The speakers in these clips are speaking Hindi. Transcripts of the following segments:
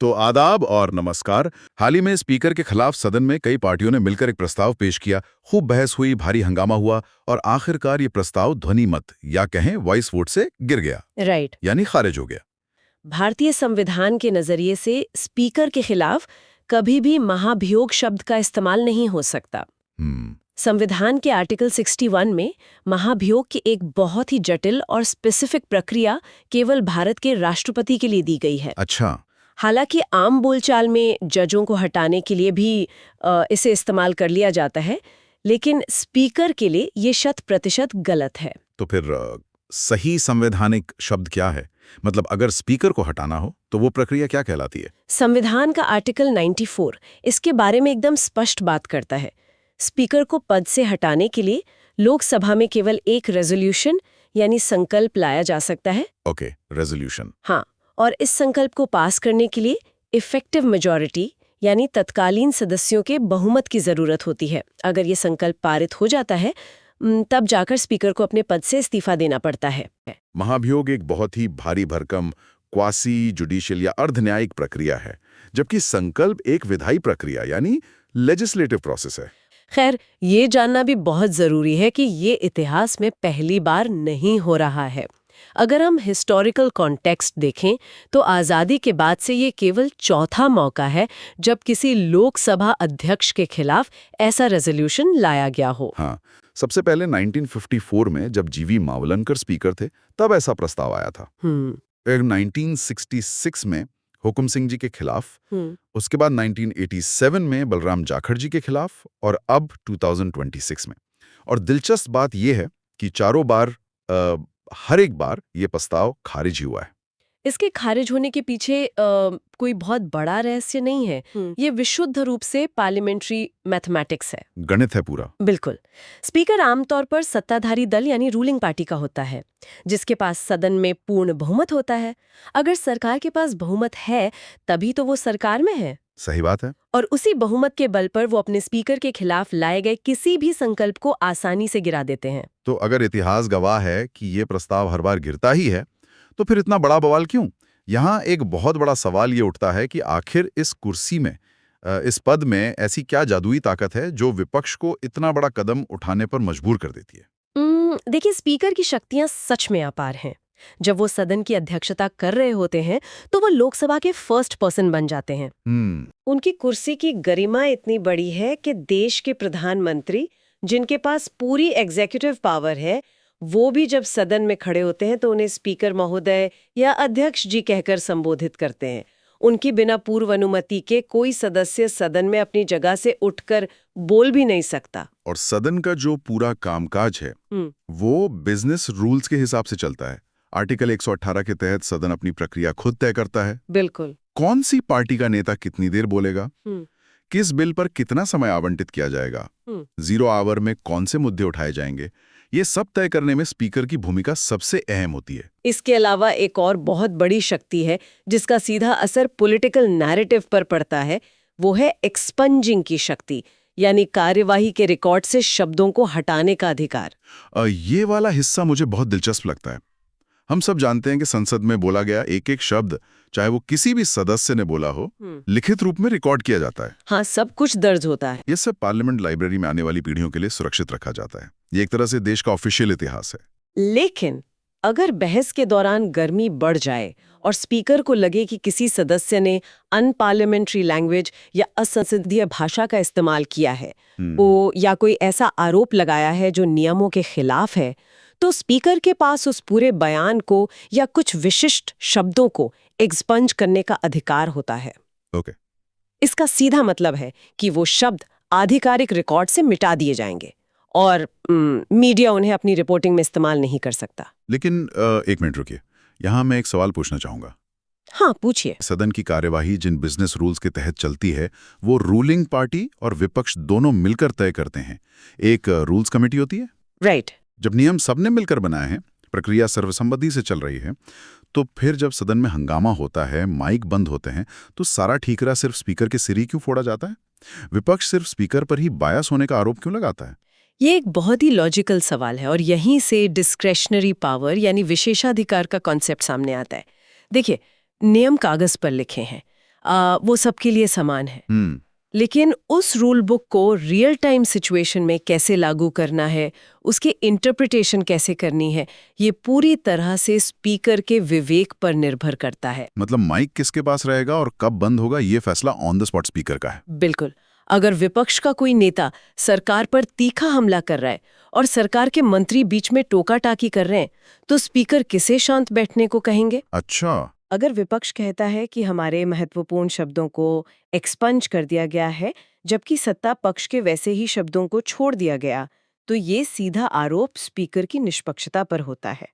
तो आदाब और नमस्कार। हाल ही में स्पीकर के खिलाफ सदन में कई पार्टियों ने मिलकर एक प्रस्ताव पेश किया। खूब बहस हुई, भारी हंगामा हुआ और आखिरकार ये प्रस्ताव ध्वनि मत या कहें वॉइस वोट से गिर गया। राइट। यानी खारिज हो गया। भारतीय संविधान के नजरिए से स्पीकर के खिलाफ कभी भी महाभियोग शब्द का इस्तेमाल नहीं हो सकता। संविधान के आर्टिकल 61 में महाभियोग की एक बहुत ही जटिल और स्पेसिफिक प्रक्रिया केवल भारत के राष्ट्रपति के लिए दी गई है। अच्छा। हालांकि आम बोलचाल में जजों को हटाने के लिए भी इसे इस्तेमाल कर लिया जाता है, लेकिन स्पीकर के लिए ये 100% गलत है। तो फिर सही संवैधानिक शब्द क्या है? मतलब अगर स्पीकर को हटाना हो तो वो प्रक्रिया क्या कहलाती है? संविधान का आर्टिकल 94 इसके बारे में एकदम स्पष्ट बात करता है। स्पीकर को पद से हटाने के लिए लोकसभा में केवल एक रेजोल्यूशन यानी संकल्प लाया जा सकता है। Okay, resolution. हाँ, और इस संकल्प को पास करने के लिए इफेक्टिव मेजॉरिटी यानी तत्कालीन सदस्यों के बहुमत की जरूरत होती है। अगर ये संकल्प पारित हो जाता है तब जाकर स्पीकर को अपने पद से इस्तीफा देना पड़ता है। महाभियोग एक बहुत ही भारी भरकम क्वासी जुडिशियल या अर्धन्यायिक प्रक्रिया है, जबकि संकल्प एक विधायी प्रक्रिया यानी लेजिस्लेटिव प्रोसेस है। खैर, ये जानना भी बहुत जरूरी है कि ये इतिहास में पहली बार नहीं हो रहा है। अगर हम हिस्टोरिकल कॉन्टेक्स्ट देखें तो आज़ादी के बाद से ये केवल चौथा मौका है जब किसी लोकसभा अध्यक्ष के खिलाफ ऐसा रेजोल्यूशन लाया गया हो। हाँ, सबसे पहले 1954 में जब जीवी मावलंकर स्पीकर थे तब ऐसा प्रस्ताव आया था। फिर 1966 में हुकुम सिंह जी के खिलाफ, उसके बाद 1987 में बलराम जाखड़ जी के खिलाफ और अब 2026 में। और दिलचस्प बात यह है कि चारों बार हर एक बार ये प्रस्ताव खारिज ही हुआ है। इसके खारिज होने के पीछे कोई बहुत बड़ा रहस्य नहीं है। ये विशुद्ध रूप से पार्लियामेंट्री मैथमेटिक्स है, गणित है पूरा। बिल्कुल। स्पीकर आमतौर पर सत्ताधारी दल यानी रूलिंग पार्टी का होता है, जिसके पास सदन में पूर्ण बहुमत होता है। अगर सरकार के पास बहुमत है तभी तो वो सरकार में है। सही बात है। और उसी बहुमत के बल पर वो अपने स्पीकर के खिलाफ लाए गए किसी भी संकल्प को आसानी से गिरा देते हैं। तो अगर इतिहास गवाह है कि ये प्रस्ताव हर बार गिरता ही है, तो फिर इतना बड़ा बवाल क्यों? यहाँ एक बहुत बड़ा सवाल ये उठता है कि आखिर इस कुर्सी में, इस पद में ऐसी क्या जादुई ताकत है जो विपक्ष को इतना बड़ा कदम उठाने पर मजबूर कर देती है? देखिए, स्पीकर की शक्तियां सच में अपार हैं। जब वो सदन की अध्यक्षता कर रहे होते हैं तो वो लोकसभा के फर्स्ट पर्सन बन जाते हैं। उनकी कुर्सी की गरिमा इतनी बड़ी है कि देश के प्रधानमंत्री, जिनके पास पूरी एग्जीक्यूटिव पावर है, वो भी जब सदन में खड़े होते हैं तो उन्हें स्पीकर महोदय या अध्यक्ष जी कहकर संबोधित करते हैं। उनकी बिना पूर्व अनुमति के कोई सदस्य सदन में अपनी जगह से उठकर बोल भी नहीं सकता। और सदन का जो पूरा कामकाज है वो बिजनेस रूल्स के हिसाब से चलता है। आर्टिकल 118 के तहत सदन अपनी प्रक्रिया खुद तय करता है। बिल्कुल। कौन सी पार्टी का नेता कितनी देर बोलेगा, किस बिल पर कितना समय आवंटित किया जाएगा, 0 आवर में कौन से मुद्दे उठाए जाएंगे, ये सब तय करने में स्पीकर की भूमिका सबसे अहम होती है। इसके अलावा एक और बहुत बड़ी शक्ति है जिसका सीधा असर पॉलिटिकल नैरेटिव पर पड़ता है, वो है एक्सपंजिंग की शक्ति, यानी कार्यवाही के रिकॉर्ड से शब्दों को हटाने का अधिकार। ये वाला हिस्सा मुझे बहुत दिलचस्प लगता है। हम सब जानते हैं कि संसद में बोला गया एक एक शब्द, चाहे वो किसी भी सदस्य ने बोला हो, लिखित रूप में रिकॉर्ड किया जाता है। हाँ, सब कुछ दर्ज होता है। ये सब पार्लियामेंट लाइब्रेरी में आने वाली पीढ़ियों के लिए सुरक्षित रखा जाता है। ये एक तरह से देश का ऑफिशियल इतिहास है। लेकिन अगर बहस के दौरान गर्मी बढ़ जाए और स्पीकर को लगे कि किसी सदस्य ने अनपार्लियामेंट्री लैंग्वेज या असंसदीय भाषा का इस्तेमाल किया है, या कोई ऐसा आरोप लगाया है जो नियमों के खिलाफ है, तो स्पीकर के पास उस पूरे बयान को या कुछ विशिष्ट शब्दों को एक्सपंज करने का अधिकार होता है। इसका सीधा मतलब है कि वो शब्द आधिकारिक रिकॉर्ड से मिटा दिए जाएंगे और मीडिया उन्हें अपनी रिपोर्टिंग में इस्तेमाल नहीं कर सकता। लेकिन एक मिनट रुकिए, यहाँ मैं एक सवाल पूछना चाहूंगा। हाँ, पूछिए। सदन की कार्यवाही जिन बिजनेस रूल्स के तहत चलती है वो रूलिंग पार्टी और विपक्ष दोनों मिलकर तय करते हैं। एक रूल्स कमेटी होती है, राइट। जब नियम सबने मिलकर बनाए हैं, प्रक्रिया सर्वसम्मति से चल रही है, तो फिर जब सदन में हंगामा होता है, माइक बंद होते हैं, तो सारा ठीकरा सिर्फ स्पीकर के सिर ही क्यों फोड़ा जाता है? विपक्ष सिर्फ स्पीकर पर ही बायस होने का आरोप क्यों लगाता है? ये एक बहुत ही लॉजिकल सवाल है और यहीं से डिस्क्रेशनरी पावर यानी विशेषाधिकार का कॉन्सेप्ट सामने आता है। देखिए, नियम कागज पर लिखे हैं। वो सबके लिए समान है। लेकिन उस रूल बुक को रियल टाइम सिचुएशन में कैसे लागू करना है, उसके इंटरप्रिटेशन कैसे करनी है, ये पूरी तरह से स्पीकर के विवेक पर निर्भर करता है। मतलब माइक किसके पास रहेगा और कब बंद होगा, ये फैसला ऑन द स्पॉट स्पीकर का है। बिल्कुल। अगर विपक्ष का कोई नेता सरकार पर तीखा हमला कर रहा है और सरकार के मंत्री बीच में टोका टाकी कर रहे हैं, तो स्पीकर किसे शांत बैठने को कहेंगे? अच्छा। अगर विपक्ष कहता है कि हमारे महत्वपूर्ण शब्दों को एक्सपंज कर दिया गया है, जबकि सत्ता पक्ष के वैसे ही शब्दों को छोड़ दिया गया, तो ये सीधा आरोप स्पीकर की निष्पक्षता पर होता है।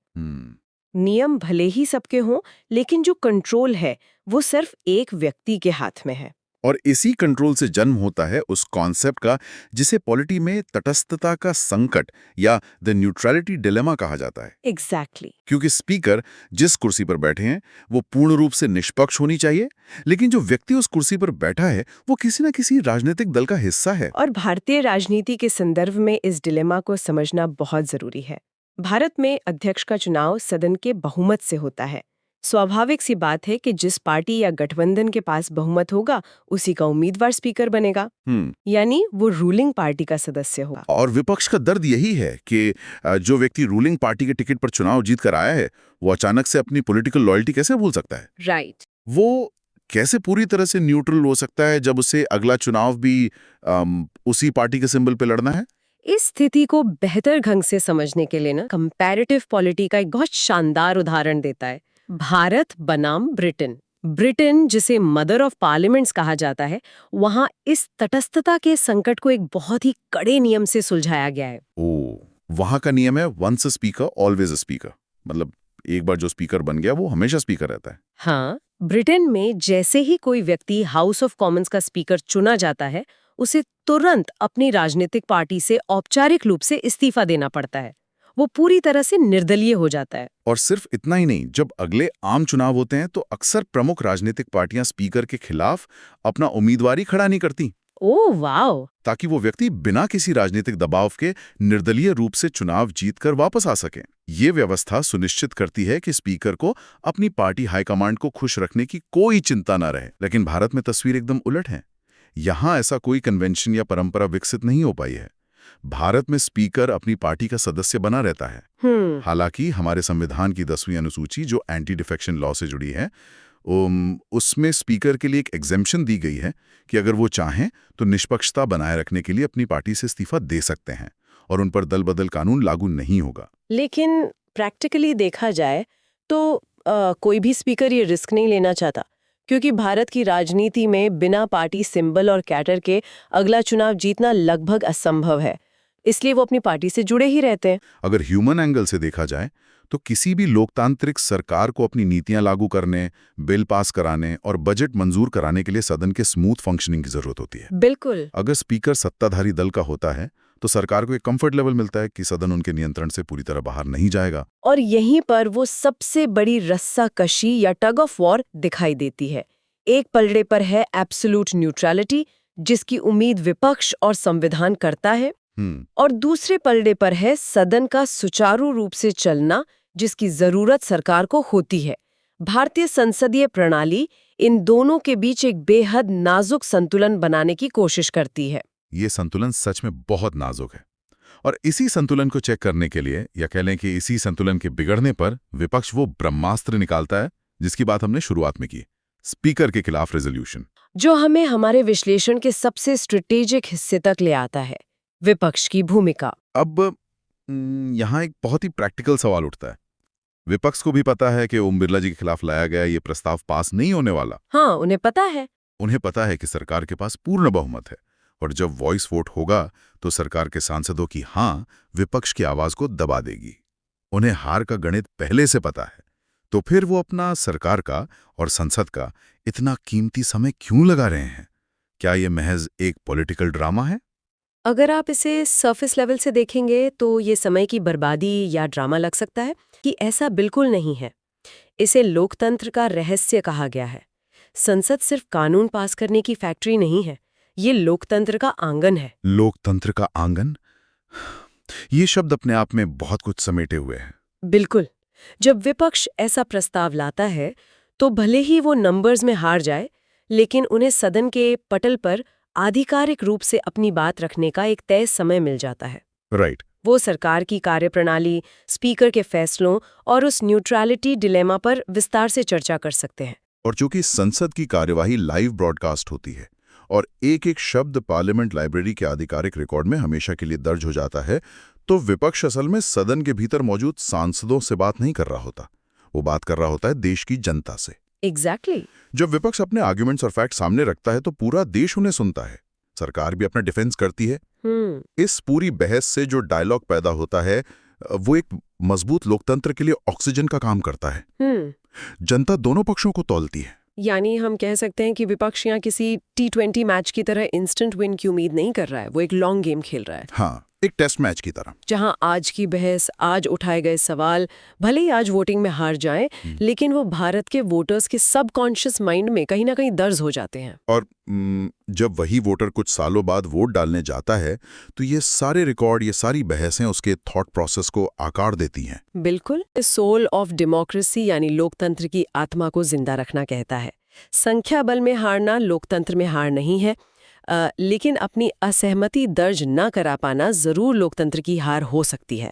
नियम भले ही सबके हों, लेकिन जो कंट्रोल है वो सिर्फ एक व्यक्ति के हाथ में है। और इसी कंट्रोल से जन्म होता है उस कॉन्सेप्ट का जिसे पॉलिटी में तटस्थता का संकट या द न्यूट्रलिटी डिलेमा कहा जाता है। एग्जैक्टली। क्योंकि स्पीकर जिस कुर्सी पर बैठे हैं वो पूर्ण रूप से निष्पक्ष होनी चाहिए, लेकिन जो व्यक्ति उस कुर्सी पर बैठा है वो किसी न किसी राजनीतिक दल का हिस्सा है। और भारतीय राजनीति के संदर्भ में इस डिलेमा को समझना बहुत जरूरी है। भारत में अध्यक्ष का चुनाव सदन के बहुमत से होता है। स्वाभाविक सी बात है कि जिस पार्टी या गठबंधन के पास बहुमत होगा उसी का उम्मीदवार स्पीकर बनेगा, यानी वो रूलिंग पार्टी का सदस्य होगा। और विपक्ष का दर्द यही है कि जो व्यक्ति रूलिंग पार्टी के टिकट पर चुनाव जीत कर आया है वो अचानक से अपनी पॉलिटिकल लॉयल्टी कैसे भूल सकता है? राइट। वो कैसे पूरी तरह से न्यूट्रल हो सकता है जब उसे अगला चुनाव भी उसी पार्टी के सिंबल पे लड़ना है? इस स्थिति को बेहतर ढंग से समझने के लिए कंपैरेटिव पॉलिटी का एक बहुत शानदार उदाहरण देता है भारत बनाम ब्रिटेन। ब्रिटेन, जिसे मदर ऑफ पार्लियामेंट्स कहा जाता है, वहां इस तटस्थता के संकट को एक बहुत ही कड़े नियम से सुलझाया गया है। वहां का नियम है once a speaker always a speaker, मतलब एक बार जो स्पीकर बन गया वो हमेशा स्पीकर रहता है। हाँ, ब्रिटेन में जैसे ही कोई व्यक्ति हाउस ऑफ कॉमन्स का स्पीकर चुना जाता है, उसे तुरंत अपनी राजनीतिक पार्टी से औपचारिक रूप से इस्तीफा देना पड़ता है। वो पूरी तरह से निर्दलीय हो जाता है। और सिर्फ इतना ही नहीं, जब अगले आम चुनाव होते हैं तो अक्सर प्रमुख राजनीतिक पार्टियां स्पीकर के खिलाफ अपना उम्मीदवार खड़ा नहीं करती। Oh wow! ताकि वो व्यक्ति बिना किसी राजनीतिक दबाव के निर्दलीय रूप से चुनाव जीतकर वापस आ सके। ये व्यवस्था सुनिश्चित करती है कि स्पीकर को अपनी पार्टी हाईकमांड को खुश रखने की कोई चिंता न रहे। लेकिन भारत में तस्वीर एकदम उलट है। यहाँ ऐसा कोई कन्वेंशन या परंपरा विकसित नहीं हो पाई है। भारत में स्पीकर अपनी पार्टी का सदस्य बना रहता है। हालांकि हमारे संविधान की 10वीं अनुसूची जो एंटी डिफेक्शन लॉ से जुड़ी है, उसमें स्पीकर के लिए एक एग्जेम्पशन दी गई है कि अगर वो चाहें तो निष्पक्षता बनाए रखने के लिए अपनी पार्टी से इस्तीफा दे सकते हैं और उन पर दल बदल कानून लागू नहीं होगा। लेकिन प्रैक्टिकली देखा जाए तो कोई भी स्पीकर ये रिस्क नहीं लेना चाहता, क्योंकि भारत की राजनीति में बिना पार्टी सिंबल और कैडर के अगला चुनाव जीतना लगभग असंभव है। इसलिए वो अपनी पार्टी से जुड़े ही रहते हैं। अगर ह्यूमन एंगल से देखा जाए तो किसी भी लोकतांत्रिक सरकार को अपनी नीतियां लागू करने, बिल पास कराने और बजट मंजूर कराने के लिए सदन के स्मूथ फंक्शनिंग की जरूरत होती है। बिल्कुल। अगर स्पीकर सत्ताधारी दल का होता है तो सरकार को एक कंफर्ट लेवल मिलता है कि सदन उनके नियंत्रण से पूरी तरह बाहर नहीं जाएगा। और यहीं पर वो सबसे बड़ी रस्साकशी या टग ऑफ वॉर दिखाई देती है। एक पलड़े पर है एब्सोल्यूट न्यूट्रलिटी, जिसकी उम्मीद विपक्ष और संविधान करता है, और दूसरे पलड़े पर है सदन का सुचारू रूप से चलना, जिसकी जरूरत सरकार को होती है। भारतीय संसदीय प्रणाली इन दोनों के बीच एक बेहद नाजुक संतुलन बनाने की कोशिश करती है। ये संतुलन सच में बहुत नाजुक है और इसी संतुलन को चेक करने के लिए, या कह लें कि इसी संतुलन के बिगड़ने पर, विपक्ष वो ब्रह्मास्त्र निकालता है जिसकी बात हमने शुरुआत में की, स्पीकर के खिलाफ रेजोल्यूशन, जो हमें हमारे विश्लेषण के सबसे स्ट्रेटेजिक हिस्से तक ले आता है, विपक्ष की भूमिका। अब यहाँ एक बहुत ही प्रैक्टिकल सवाल उठता है। विपक्ष को भी पता है कि ओम बिरला जी के खिलाफ लाया गया ये प्रस्ताव पास नहीं होने वाला। हाँ, उन्हें पता है। उन्हें पता है कि सरकार के पास पूर्ण बहुमत है और जब वॉइस वोट होगा तो सरकार के सांसदों की हाँ विपक्ष की आवाज को दबा देगी। उन्हें हार का गणित पहले से पता है, तो फिर वो अपना सरकार का और संसद का इतना कीमती समय क्यों लगा रहे हैं? क्या ये महज एक पॉलिटिकल ड्रामा है? अगर आप इसे सरफेस लेवल से देखेंगे तो ये समय की बर्बादी या ड्रामा लग सकता है, कि ऐसा बिल्कुल नहीं है। इसे लोकतंत्र का रहस्य कहा गया है। संसद सिर्फ कानून पास करने की फैक्ट्री नहीं है, ये लोकतंत्र का आंगन है। लोकतंत्र का आंगन, ये शब्द अपने आप में बहुत कुछ समेटे हुए है। बिल्कुल। जब विपक्ष ऐसा प्रस्ताव लाता है तो भले ही वो नंबर्स में हार जाए, लेकिन उन्हें सदन के पटल पर आधिकारिक रूप से अपनी बात रखने का एक तय समय मिल जाता है। राइट। वो सरकार की कार्यप्रणाली, स्पीकर के फैसलों और उस न्यूट्रलिटी डिलेमा पर विस्तार से चर्चा कर सकते हैं। और चूंकि संसद की कार्यवाही लाइव ब्रॉडकास्ट होती है और एक एक शब्द पार्लियामेंट लाइब्रेरी के आधिकारिक रिकॉर्ड में हमेशा के लिए दर्ज हो जाता है, तो विपक्ष असल में सदन के भीतर मौजूद सांसदों से बात नहीं कर रहा होता, वो बात कर रहा होता है देश की जनता से। एग्जैक्टली। जब विपक्ष अपने आर्ग्यूमेंट्स और फैक्ट सामने रखता है तो पूरा देश उन्हें सुनता है, सरकार भी अपना डिफेंस करती है। इस पूरी बहस से जो डायलॉग पैदा होता है वो एक मजबूत लोकतंत्र के लिए ऑक्सीजन का काम करता है। जनता दोनों पक्षों को तौलती है। यानी हम कह सकते हैं कि विपक्ष यहाँ किसी T20 मैच की तरह इंस्टेंट विन की उम्मीद नहीं कर रहा है, वो एक लॉन्ग गेम खेल रहा है। हाँ, एक टेस्ट मैच की तरह, जहां आज की बहस, आज उठाए गए सवाल भले ही आज वोटिंग में हार जाएं, लेकिन वो भारत के वोटर्स के सबकॉन्शियस माइंड में कहीं ना कहीं दर्ज हो जाते हैं। और जब वही वोटर कुछ सालों बाद वोट डालने जाता है तो ये सारे रिकॉर्ड, ये सारी बहसें उसके थॉट प्रोसेस को आकार देती हैं। बिल्कुल, सोल ऑफ डेमोक्रेसी यानी लोकतंत्र की आत्मा को जिंदा रखना कहता है। संख्या बल में हारना लोकतंत्र में हार नहीं है, लेकिन अपनी असहमति दर्ज न करा पाना जरूर लोकतंत्र की हार हो सकती है।